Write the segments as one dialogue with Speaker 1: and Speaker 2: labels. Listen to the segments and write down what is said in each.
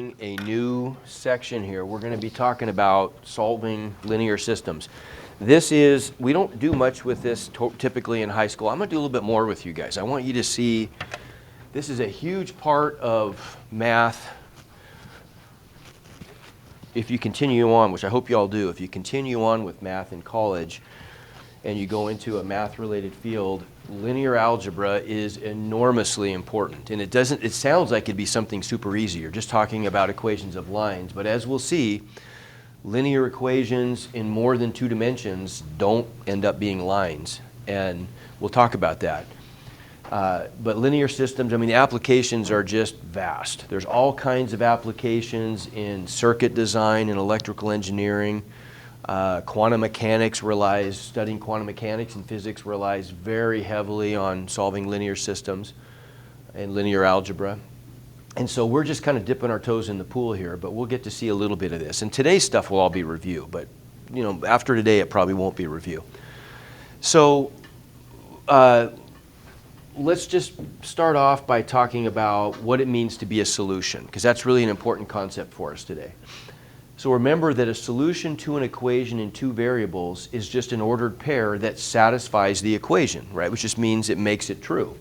Speaker 1: starting a new section here. We're going to be talking about solving linear systems. We don't do much with this typically in high school. I'm going to do a little bit more with you guys. I want you to see this is a huge part of math. If you continue on, which I hope you all do, if you continue on with math in college and you go into a math-related field, linear algebra is enormously important. And it sounds like it'd be something super easy. You're just talking about equations of lines. But as we'll see, linear equations in more than 2 dimensions don't end up being lines. And we'll talk about that. But linear systems, I mean, the applications are just vast. There's all kinds of applications in circuit design and electrical engineering. Quantum mechanics studying quantum mechanics and physics relies very heavily on solving linear systems and linear algebra. And so we're just kind of dipping our toes in the pool here, but we'll get to see a little bit of this. And today's stuff will all be review, but after today it probably won't be review. So let's just start off by talking about what it means to be a solution, because that's really an important concept for us today. So remember that a solution to an equation in 2 variables is just an ordered pair that satisfies the equation, right? Which just means it makes it true.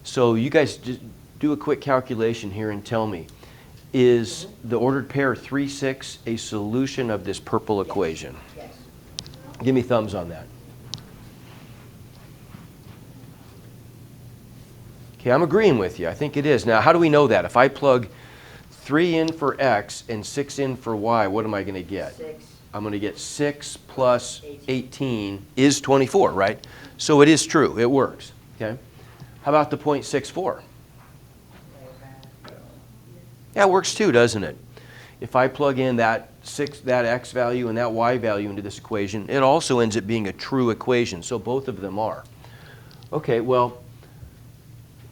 Speaker 1: So you guys just do a quick calculation here and tell me, is the ordered pair 3, 6 a solution of this purple equation?
Speaker 2: Yes.
Speaker 1: Give me thumbs on that. Okay, I'm agreeing with you. I think it is. Now, how do we know that? If I plug 3 in for x and 6 in for y, what am I going to get?
Speaker 2: 6.
Speaker 1: I'm going to get 6 plus 18 is 24, right? So it is true. It works. Okay. How about the 0.64? Yeah, it works too, doesn't it? If I plug in that x value and that y value into this equation, it also ends up being a true equation. So both of them are. Okay, well,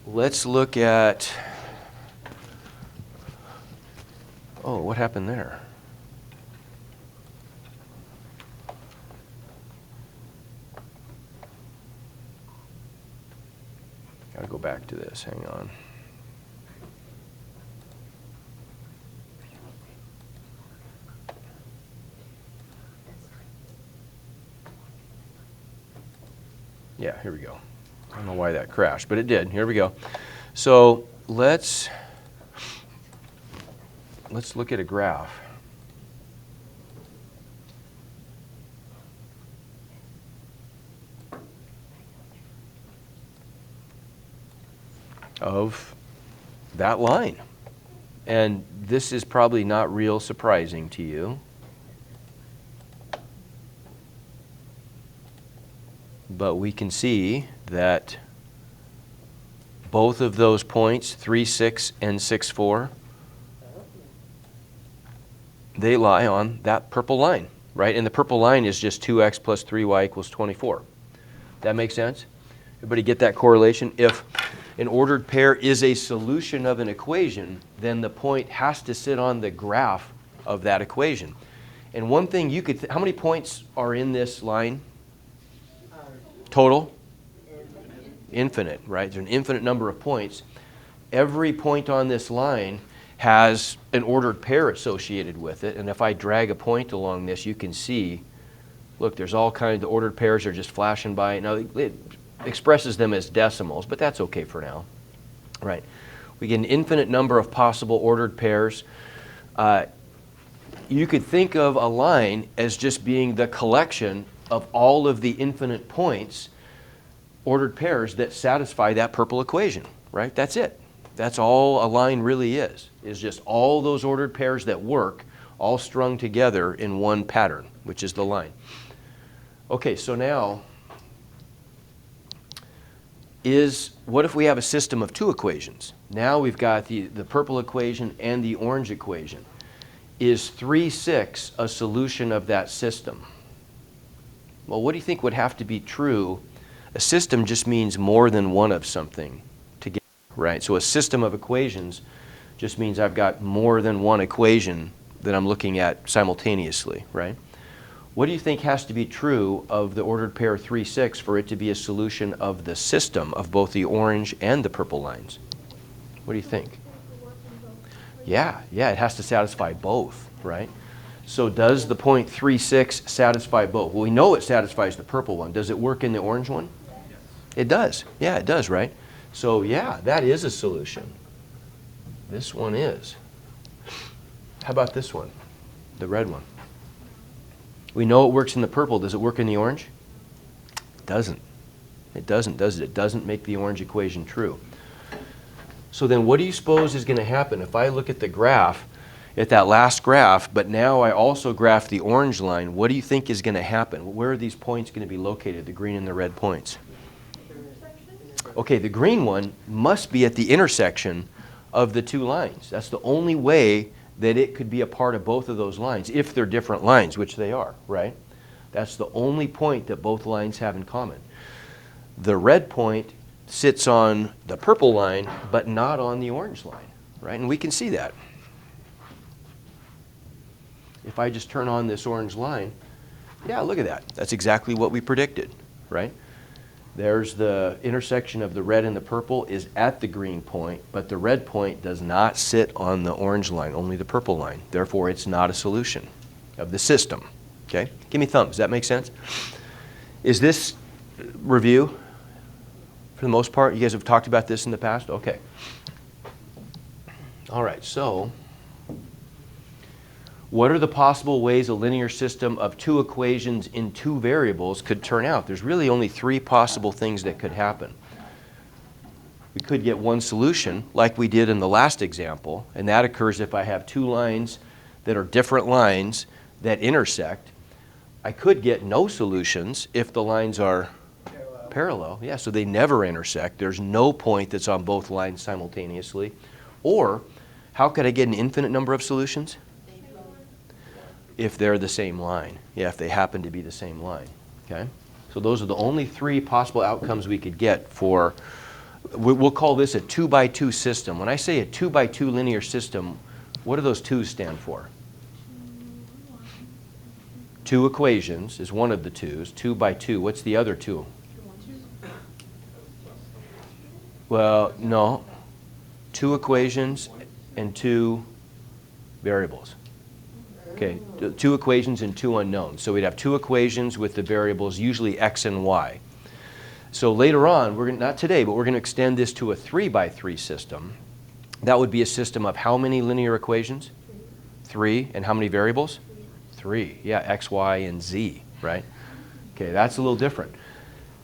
Speaker 1: let's look at, oh, what happened there? Gotta go back to this, hang on. Yeah, here we go. I don't know why that crashed, but it did. Here we go. So let's look at a graph. Of that line. And this is probably not real surprising to you. But we can see that both of those points, 3, 6, and 6, 4, they lie on that purple line, right? And the purple line is just 2x plus 3y equals 24. That makes sense? Everybody get that correlation? If an ordered pair is a solution of an equation, then the point has to sit on the graph of that equation. And one thing you could, how many points are in this line? Total? Infinite, right? There's an infinite number of points. Every point on this line has an ordered pair associated with it. And if I drag a point along this, you can see, look, there's all kinds of ordered pairs are just flashing by. Now, it expresses them as decimals, but that's okay for now, right? We get an infinite number of possible ordered pairs. You could think of a line as just being the collection of all of the infinite points, ordered pairs that satisfy that purple equation, right? That's it. That's all a line really is just all those ordered pairs that work, all strung together in one pattern, which is the line. Okay, so now, what if we have a system of 2 equations? Now we've got the purple equation and the orange equation. Is 3, 6 a solution of that system? Well, what do you think would have to be true? A system just means more than one of something together, right? So a system of equations just means I've got more than one equation that I'm looking at simultaneously, right? What do you think has to be true of the ordered pair 3, 6 for it to be a solution of the system of both the orange and the purple lines? What do you think? Yeah, it has to satisfy both, right? So does the 0.36 satisfy both? Well, we know it satisfies the purple one. Does it work in the orange one? It does. Yeah, it does, right? So yeah, that is a solution. This one is. How about this one, the red one? We know it works in the purple. Does it work in the orange? It doesn't. It doesn't, does it? It doesn't make the orange equation true. So then what do you suppose is going to happen if I look at the graph, at that last graph, but now I also graph the orange line? What do you think is going to happen? Where are these points going to be located, the green and the red points? Okay, the green one must be at the intersection of the two lines. That's the only way that it could be a part of both of those lines, if they're different lines, which they are, right? That's the only point that both lines have in common. The red point sits on the purple line, but not on the orange line, right? And we can see that. If I just turn on this orange line, yeah, look at that. That's exactly what we predicted, right? There's the intersection of the red and the purple is at the green point, but the red point does not sit on the orange line, only the purple line. Therefore, it's not a solution of the system, okay? Give me thumbs. Does that make sense? Is this review? For the most part, you guys have talked about this in the past? Okay. All right, so what are the possible ways a linear system of two equations in two variables could turn out? There's really only three possible things that could happen. We could get one solution, like we did in the last example, and that occurs if I have two lines that are different lines that intersect. I could get no solutions if the lines are parallel, yeah, so they never intersect. There's no point that's on both lines simultaneously. Or, how could I get an infinite number of solutions? If they're the same line. Yeah, if they happen to be the same line, okay? So those are the only three possible outcomes we could get for, we'll call this a 2x2 system. When I say a 2x2 linear system, what do those 2's stand for? Two equations is one of the 2's, 2x2. What's the other 2? Well, no. Two equations and two variables. Okay, two equations and two unknowns. So we'd have two equations with the variables, usually x and y. So later on, we're not today, but we're going to extend this to a 3x3 system. That would be a system of how many linear equations? 3. And how many variables? 3. Yeah, x, y, and z, right? Okay, that's a little different.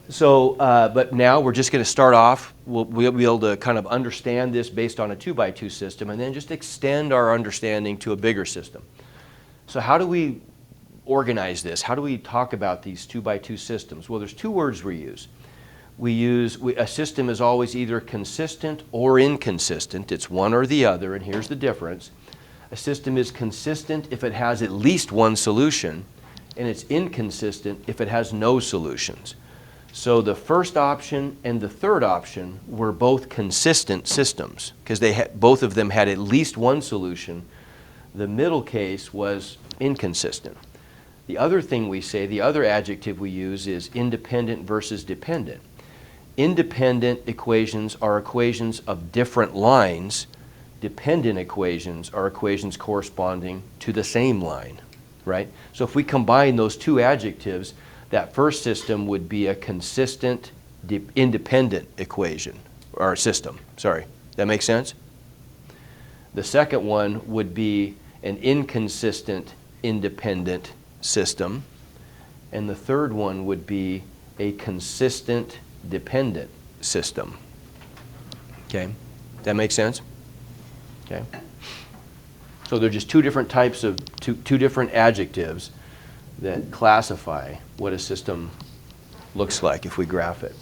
Speaker 1: So, but now we're just going to start off, we'll be able to kind of understand this based on a 2x2 system and then just extend our understanding to a bigger system. So how do we organize this? How do we talk about these 2x2 systems? Well, there's two words we use. A system is always either consistent or inconsistent. It's one or the other, and here's the difference. A system is consistent if it has at least one solution, and it's inconsistent if it has no solutions. So the first option and the third option were both consistent systems because both of them had at least one solution. The middle case was inconsistent. The other thing we say, the other adjective we use is independent versus dependent. Independent equations are equations of different lines. Dependent equations are equations corresponding to the same line, right? So if we combine those two adjectives, that first system would be a consistent independent equation, or system, sorry. That make sense? The second one would be an inconsistent independent system. And the third one would be a consistent dependent system. Okay? That make sense? Okay? So they're just two different types of, two different adjectives that classify what a system looks like if we graph it.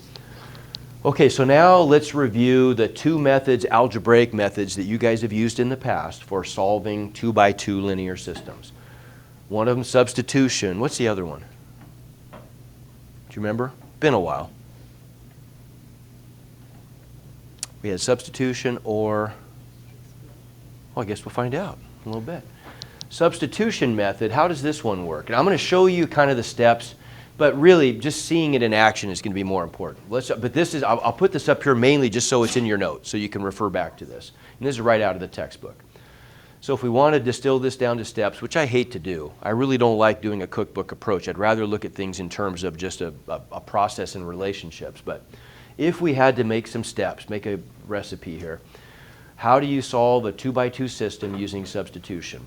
Speaker 1: Okay, so now let's review the two methods, algebraic methods, that you guys have used in the past for solving 2x2 linear systems. One of them, substitution. What's the other one? Do you remember? Been a while. We had substitution or, well, I guess we'll find out in a little bit. Substitution method, how does this one work? And I'm going to show you kind of the steps, but really just seeing it in action is going to be more important. But this is, I'll put this up here mainly just so it's in your notes, so you can refer back to this. And this is right out of the textbook. So if we want to distill this down to steps, which I hate to do, I really don't like doing a cookbook approach. I'd rather look at things in terms of just a process and relationships. But if we had to make some steps, make a recipe here, how do you solve a 2x2 system using substitution?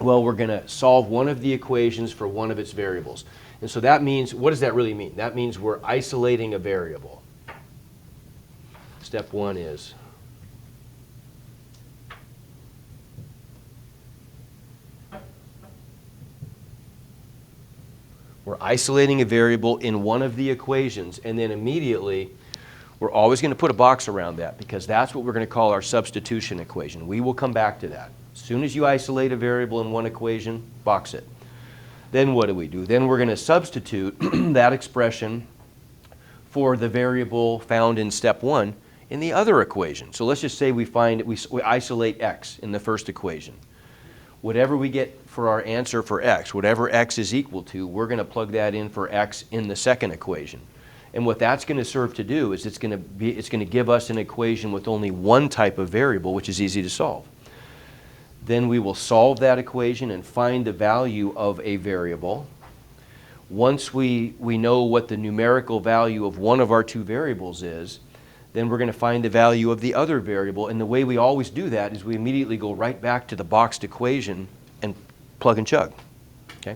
Speaker 1: Well, we're going to solve one of the equations for one of its variables. And so that means, what does that really mean? That means we're isolating a variable. Step one is we're isolating a variable in one of the equations, and then immediately we're always going to put a box around that because that's what we're going to call our substitution equation. We will come back to that. As soon as you isolate a variable in one equation, box it. Then what do? Then we're going to substitute that expression for the variable found in step one in the other equation. So let's just say we isolate x in the first equation. Whatever we get for our answer for x, whatever x is equal to, we're going to plug that in for x in the second equation. And what that's going to serve to do is it's going to give us an equation with only one type of variable, which is easy to solve. Then we will solve that equation and find the value of a variable. Once we know what the numerical value of one of our two variables is, then we're going to find the value of the other variable. And the way we always do that is we immediately go right back to the boxed equation and plug and chug. Okay?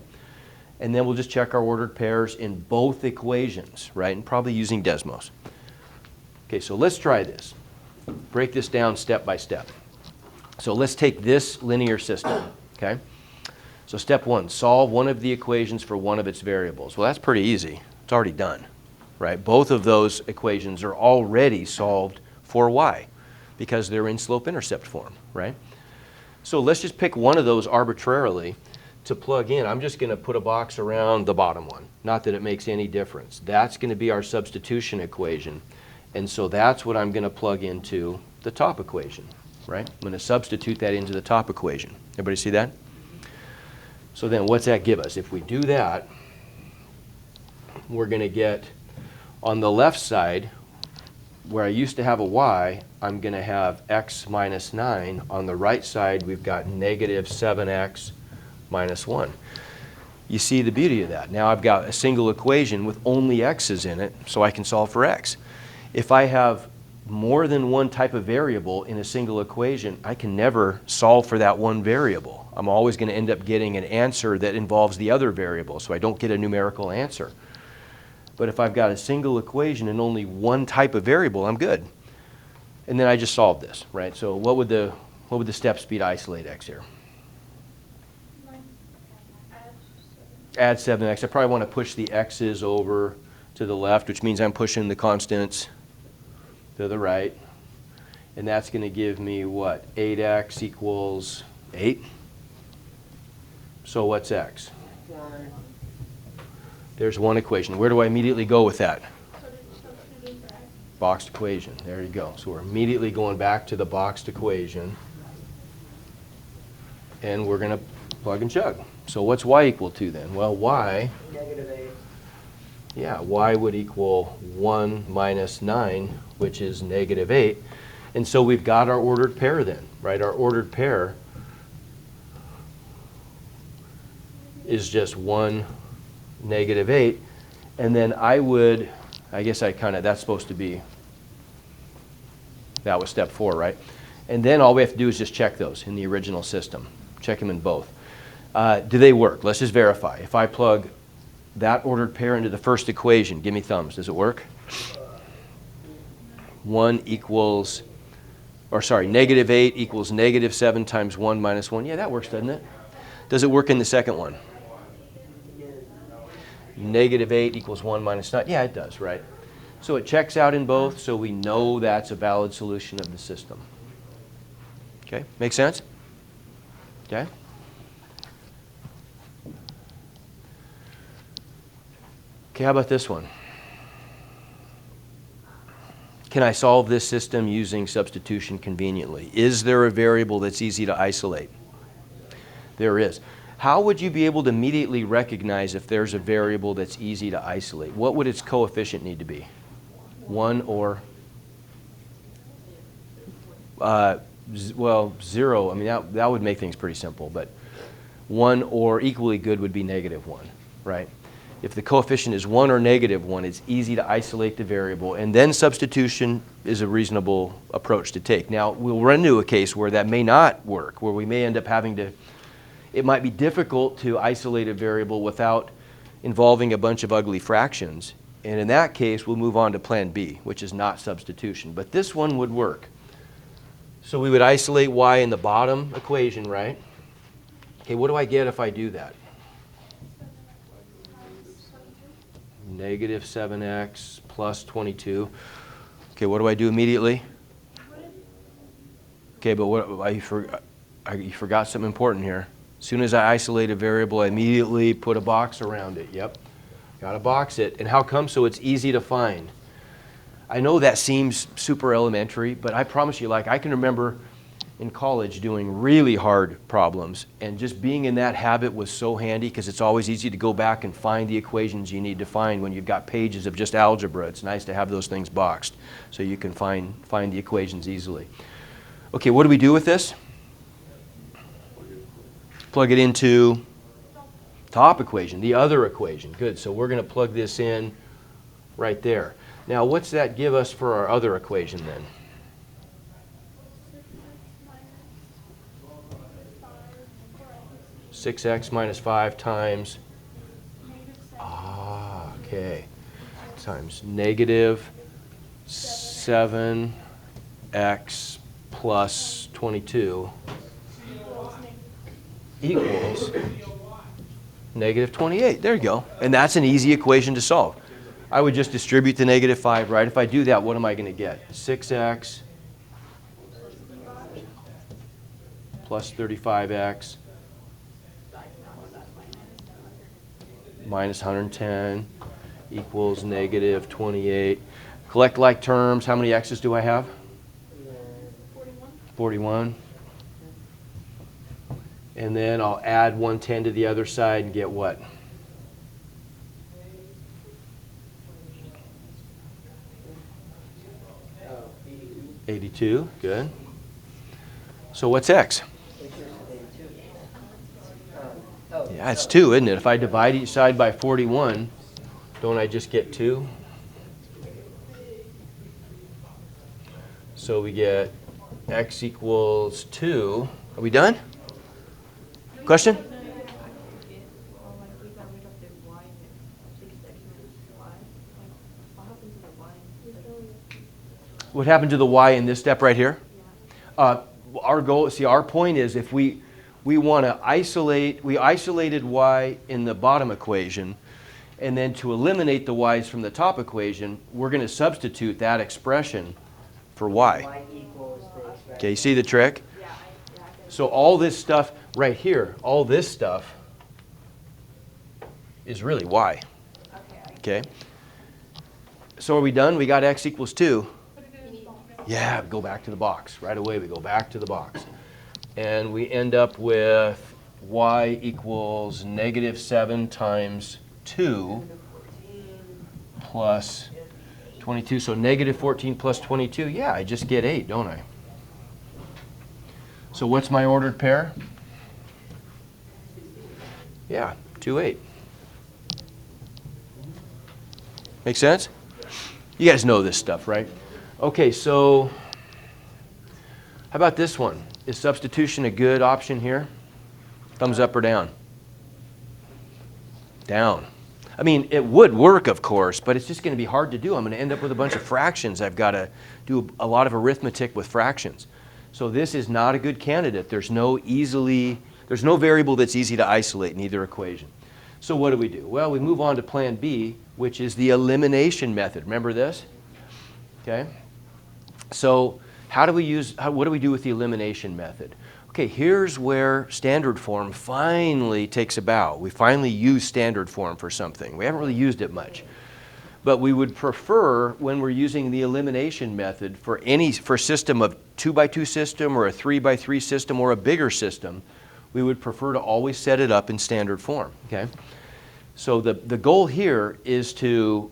Speaker 1: And then we'll just check our ordered pairs in both equations, right? And probably using Desmos. Okay, so let's try this. Break this down step by step. So let's take this linear system, okay? So step one, solve one of the equations for one of its variables. Well, that's pretty easy. It's already done, right? Both of those equations are already solved for y because they're in slope-intercept form, right? So let's just pick one of those arbitrarily to plug in. I'm just going to put a box around the bottom one. Not that it makes any difference. That's going to be our substitution equation. And so that's what I'm going to plug into the top equation. Right? I'm going to substitute that into the top equation. Everybody see that? So then what's that give us? If we do that, we're going to get on the left side, where I used to have a y, I'm going to have x minus 9. On the right side, we've got negative 7x minus 1. You see the beauty of that. Now I've got a single equation with only x's in it, so I can solve for x. If I have more than one type of variable in a single equation, I can never solve for that one variable. I'm always going to end up getting an answer that involves the other variable, so I don't get a numerical answer. But if I've got a single equation and only one type of variable, I'm good. And then I just solve this, right? So what would the steps be to isolate x here? Add 7x. I probably want to push the x's over to the left, which means I'm pushing the constants to the right. And that's going to give me what? 8x equals 8. So what's x? 1. There's one equation. Where do I immediately go with that? Boxed equation. There you go. So we're immediately going back to the boxed equation. And we're going to plug and chug. So what's y equal to then? Well, y,
Speaker 2: Negative 8.
Speaker 1: yeah, y would equal 1 minus 9, which is negative 8. And so we've got our ordered pair then, right? Our ordered pair is just 1, negative 8. And then that's supposed to be, that was step 4, right? And then all we have to do is just check those in the original system. Check them in both. Do they work? Let's just verify. If I plug that ordered pair into the first equation, give me thumbs. Does it work? 1 equals, or sorry, negative 8 equals negative 7 times 1 minus 1. Yeah, that works, doesn't it? Does it work in the second one? Negative 8 equals 1 minus 9. Yeah, it does, right? So it checks out in both, so we know that's a valid solution of the system. Okay, make sense? Okay? Okay, how about this one? Can I solve this system using substitution conveniently? Is there a variable that's easy to isolate? There is. How would you be able to immediately recognize if there's a variable that's easy to isolate? What would its coefficient need to be? 1 or? well, 0, I mean, that would make things pretty simple, but 1 or equally good would be -1, right? If the coefficient is 1 or -1, it's easy to isolate the variable, and then substitution is a reasonable approach to take. Now, we'll run into a case where that may not work, where we may end up having to, it might be difficult to isolate a variable without involving a bunch of ugly fractions. And in that case, we'll move on to plan B, which is not substitution. But this one would work. So we would isolate y in the bottom equation, right? Okay, what do I get if I do that? -7x plus 22. Okay, what do I do immediately? Okay, but you forgot something important here. As soon as I isolate a variable, I immediately put a box around it. Yep, got to box it. And how come? So it's easy to find. I know that seems super elementary, but I promise you, like, I can remember in college doing really hard problems, and just being in that habit was so handy because it's always easy to go back and find the equations you need to find when you've got pages of just algebra. It's nice to have those things boxed so you can find the equations easily. Okay, what do we do with this? Plug it into top equation, the other equation. Good, so we're going to plug this in right there. Now, what's that give us for our other equation then? (6x minus 5 times) okay, times -7x plus 22 equals -28. There you go. And that's an easy equation to solve. I would just distribute the -5, right? If I do that, what am I going to get? 6x plus 35x minus 110 equals -28. Collect like terms. How many x's do I have? 41. And then I'll add 110 to the other side and get what? 82. Good. So what's x? Yeah, it's 2, isn't it? If I divide each side by 41, don't I just get 2? So we get x equals 2. Are we done? Question? What happened to the y in this step right here? Our goal, see, our point is if we want to isolate, we isolated y in the bottom equation, and then to eliminate the y's from the top equation, we're going to substitute that expression for y. Okay, you see the trick? So all this stuff right here, all this stuff is really y. Okay? So are we done? We got x equals 2. Yeah, go back to the box. Right away we go back to the box. And we end up with y equals -7 times 2 plus 22. So -14 plus 22. Yeah, I just get 8, don't I? So what's my ordered pair? Yeah, 2, 8. Make sense? You guys know this stuff, right? Okay, so how about this one? Is substitution a good option here? Thumbs up or down? Down. I mean, it would work, of course, but it's just going to be hard to do. I'm going to end up with a bunch of fractions. I've got to do a lot of arithmetic with fractions. So this is not a good candidate. There's no variable that's easy to isolate in either equation. So what do? Well, we move on to plan B, which is the elimination method. Remember this? Okay. So what do we do with the elimination method? Okay, here's where standard form finally takes a bow. We finally use standard form for something. We haven't really used it much. But we would prefer, when we're using the elimination method for a system of 2x2 system or a 3x3 system or a bigger system, we would prefer to always set it up in standard form. Okay? So the goal here is to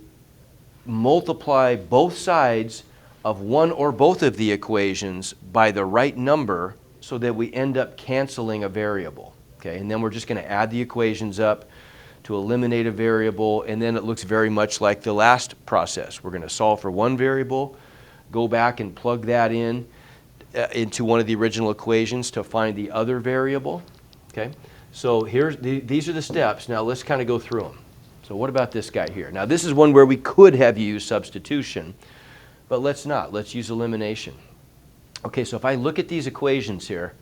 Speaker 1: multiply both sides of one or both of the equations by the right number so that we end up canceling a variable. Okay, and then we're just going to add the equations up to eliminate a variable, and then it looks very much like the last process. We're going to solve for one variable, go back and plug that in into one of the original equations to find the other variable. Okay, so these are the steps. Now let's kind of go through them. So what about this guy here? Now this is one where we could have used substitution, but let's not. Let's use elimination. Okay, so if I look at these equations here,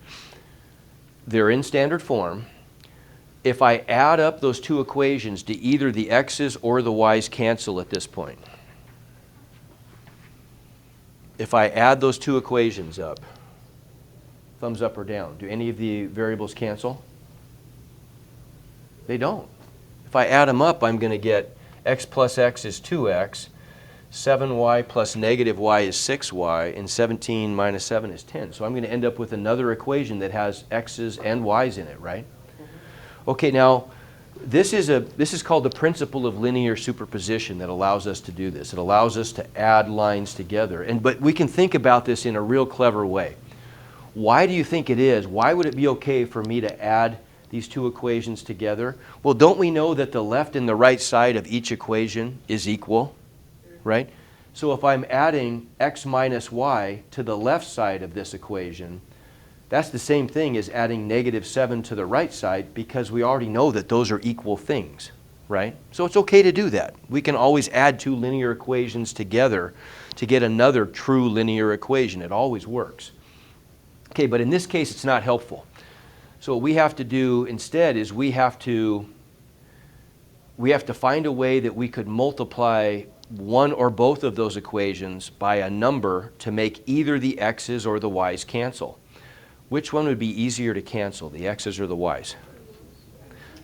Speaker 1: they're in standard form. If I add up those two equations, do either the x's or the y's cancel at this point? If I add those two equations up, thumbs up or down, do any of the variables cancel? They don't. If I add them up, I'm going to get x plus x is 2x, 7y plus negative y is 6y, and 17 minus 7 is 10. So I'm going to end up with another equation that has x's and y's in it, right? Okay, now this is called the principle of linear superposition that allows us to do this. It allows us to add lines together. But we can think about this in a real clever way. Why do you think it is? Why would it be okay for me to add these two equations together? Well, don't we know that the left and the right side of each equation is equal, right? So if I'm adding x minus y to the left side of this equation, that's the same thing as adding negative 7 to the right side, because we already know that those are equal things, right? So it's okay to do that. We can always add two linear equations together to get another true linear equation. It always works. Okay, but in this case, it's not helpful. So what we have to do instead is we have to find a way that we could multiply one or both of those equations by a number to make either the x's or the y's cancel. Which one would be easier to cancel, the x's or the y's?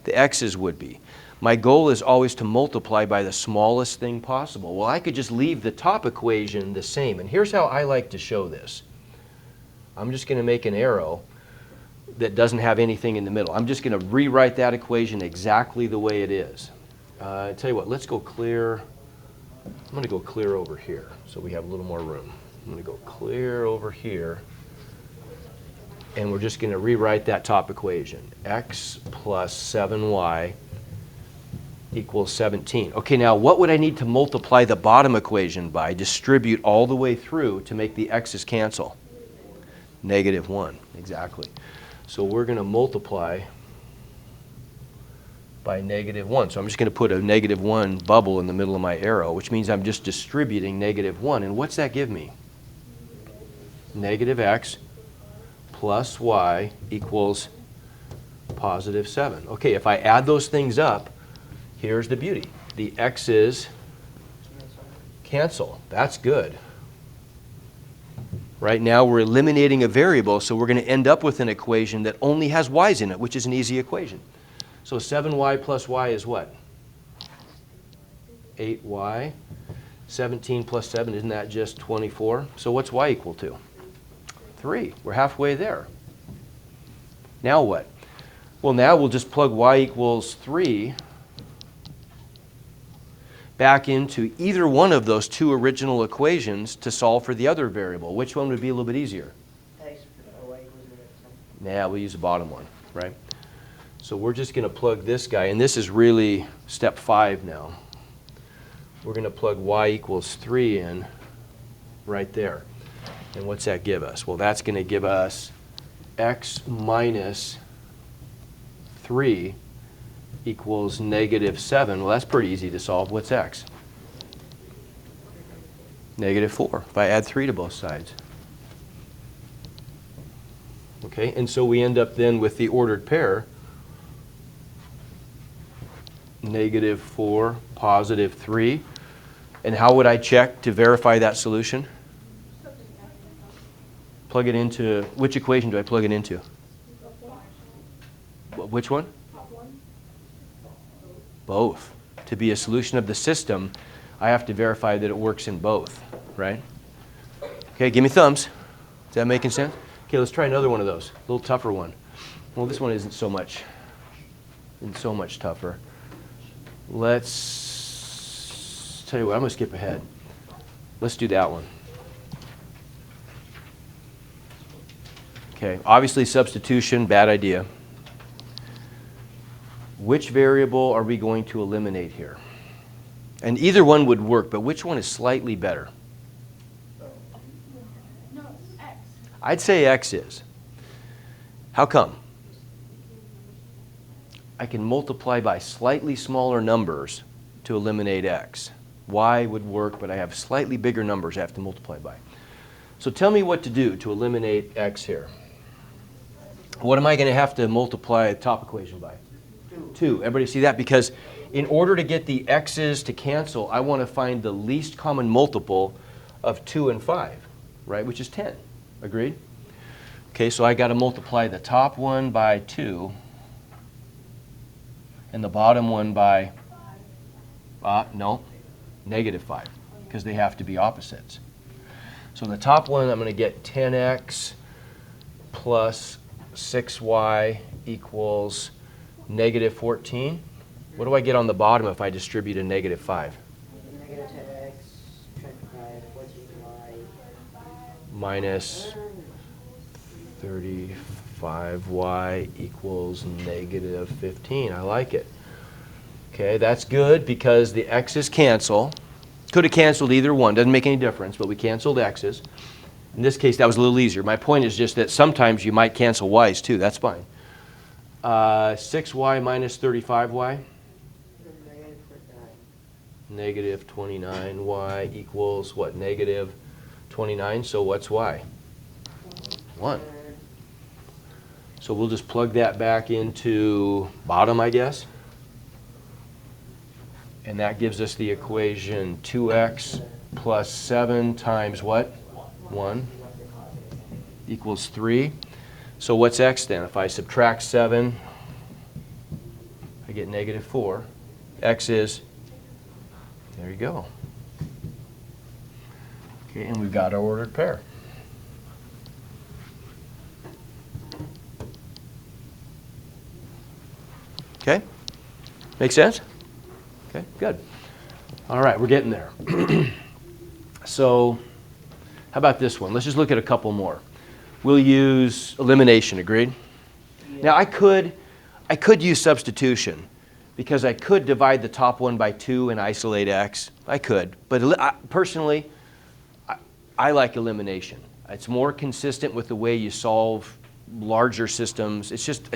Speaker 1: The x's would be. My goal is always to multiply by the smallest thing possible. Well, I could just leave the top equation the same. And here's how I like to show this. I'm just going to make an arrow that doesn't have anything in the middle. I'm just going to rewrite that equation exactly the way it is. I tell you what, let's go clear. I'm going to go clear over here so we have a little more room. I'm going to go clear over here. And we're just going to rewrite that top equation. X plus 7y equals 17. Okay, now what would I need to multiply the bottom equation by, distribute all the way through to make the x's cancel? Negative 1, exactly. So we're going to multiply by negative 1. So I'm just going to put a negative 1 bubble in the middle of my arrow, which means I'm just distributing negative 1. And what's that give me? Negative x plus y equals positive 7. Okay, if I add those things up, here's the beauty. The x's cancel. That's good. Right now we're eliminating a variable, so we're going to end up with an equation that only has y's in it, which is an easy equation. So 7y plus y is what? 8y. 17 plus 7, isn't that just 24? So what's y equal to? 3. We're halfway there. Now what? Well, now we'll just plug y equals 3 back into either one of those two original equations to solve for the other variable. Which one would be a little bit easier? Yeah, we'll use the bottom one, right? So we're just going to plug this guy, and this is really step 5 now. We're going to plug y equals 3 in right there. And what's that give us? Well, that's going to give us x minus 3 equals negative 7. Well, that's pretty easy to solve. What's x? Negative 4, if I add 3 to both sides. Okay, and so we end up then with the ordered pair, negative 4, positive 3. And how would I check to verify that solution? Plug it into, which equation do I plug it into? Which one? Both. To be a solution of the system, I have to verify that it works in both, right? Okay, give me thumbs. Is that making sense? Okay, let's try another one of those, a little tougher one. Well, this one isn't so much tougher. Let's tell you what, I'm going to skip ahead. Let's do that one. Okay, obviously substitution, bad idea. Which variable are we going to eliminate here? And either one would work, but which one is slightly better?
Speaker 2: No, X.
Speaker 1: I'd say X is. How come? I can multiply by slightly smaller numbers to eliminate X. Y would work, but I have slightly bigger numbers I have to multiply by. So tell me what to do to eliminate X here. What am I going to have to multiply the top equation by? 2. Everybody see that? Because in order to get the X's to cancel, I want to find the least common multiple of 2 and 5, right, which is 10. Agreed? Okay, so I got to multiply the top one by 2 and the bottom one by, no, -5, because they have to be opposites. So the top one, I'm going to get 10x plus 6y equals -14. What do I get on the bottom if I distribute a -5?
Speaker 3: -10x, 14y.
Speaker 1: Minus 35y equals -15. I like it. Okay, that's good because the x's cancel. Could have canceled either one. Doesn't make any difference, but we canceled x's. In this case, that was a little easier. My point is just that sometimes you might cancel y's too. That's fine. 6y minus 35y? -29y equals what? -29. So what's y? 1. So we'll just plug that back into bottom, I guess. And that gives us the equation 2x plus 7 times what? 1 equals 3. So what's x then? If I subtract 7, I get -4. X is, there you go. Okay, and we've got our ordered pair. Okay? Make sense? Okay, good. All right, we're getting there. So how about this one? Let's just look at a couple more. We'll use elimination, agreed? Yeah. Now I could use substitution because I could divide the top one by 2 and isolate x. I could, but personally, I like elimination. It's more consistent with the way you solve larger systems. It's just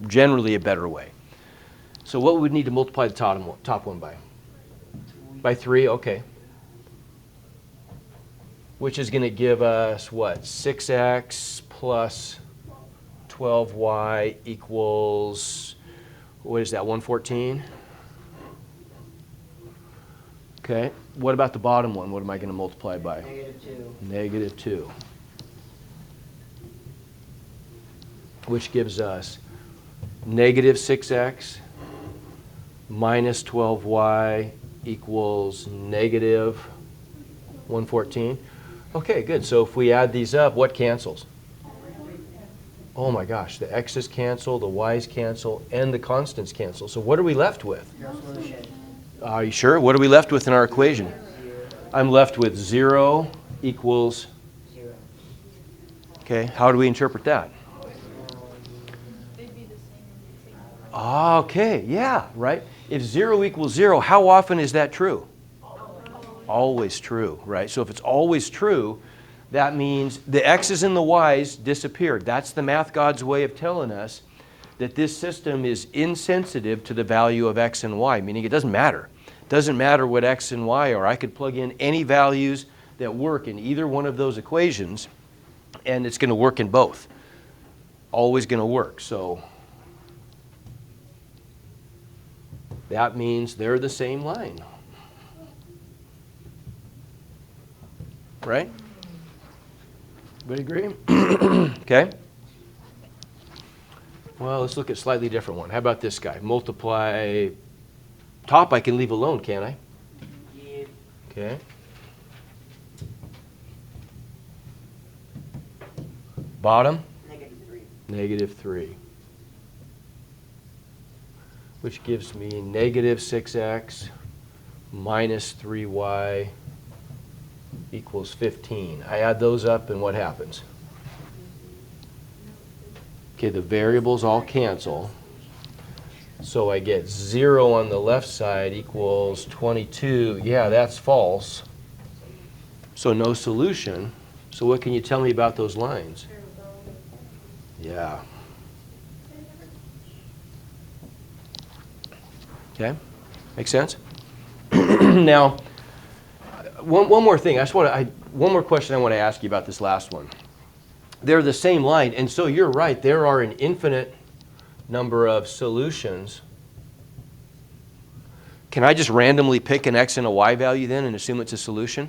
Speaker 1: generally a better way. So what would we need to multiply the top one by? By 3, okay. Which is going to give us what? 6x plus 12y equals, what is that, 114? Okay. What about the bottom one? What am I going to multiply by?
Speaker 3: -2.
Speaker 1: -2. Which gives us -6x minus 12y equals -114. Okay, good. So if we add these up, what cancels? Oh my gosh, the x's cancel, the y's cancel, and the constants cancel. So what are we left with?
Speaker 3: No solution.
Speaker 1: Are you sure? What are we left with in our equation?
Speaker 3: 0.
Speaker 1: I'm left with 0 equals,
Speaker 3: 0.
Speaker 1: okay, how do we interpret that?
Speaker 2: They'd be the same.
Speaker 1: Okay, yeah, right. If 0 equals 0, how often is that true? Always true, right? So if it's always true, that means the x's and the y's disappeared. That's the math god's way of telling us that this system is insensitive to the value of x and y, meaning it doesn't matter. It doesn't matter what x and y are. I could plug in any values that work in either one of those equations, and it's going to work in both. Always going to work. So that means they're the same line. Right? Everybody agree? Okay. Well, let's look at a slightly different one. How about this guy? Multiply top I can leave alone, can't I?
Speaker 3: Yeah.
Speaker 1: Okay. Bottom?
Speaker 3: -3.
Speaker 1: -3. Which gives me -6x minus 3y equals 15. I add those up and what happens? Okay, the variables all cancel. So I get 0 on the left side equals 22. Yeah, that's false. So no solution. So what can you tell me about those lines? Yeah. Okay, make sense? Now, one more thing. One more question I want to ask you about this last one. They're the same line, and so you're right. There are an infinite number of solutions. Can I just randomly pick an x and a y value then and assume it's a solution?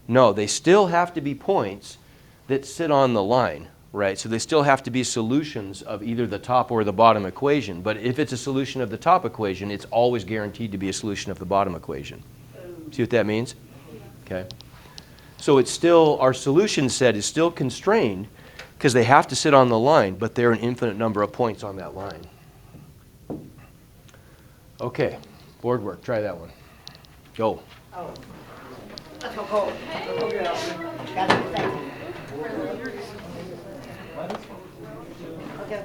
Speaker 1: No, they still have to be points that sit on the line, right? So they still have to be solutions of either the top or the bottom equation. But if it's a solution of the top equation, it's always guaranteed to be a solution of the bottom equation. See what that means? Okay. So it's still, our solution set is still constrained because they have to sit on the line, but there are an infinite number of points on that line. Okay, board work, try that one. Go.
Speaker 3: Oh. Let's go, go. Let's go, girl. Got it, thank you. Okay.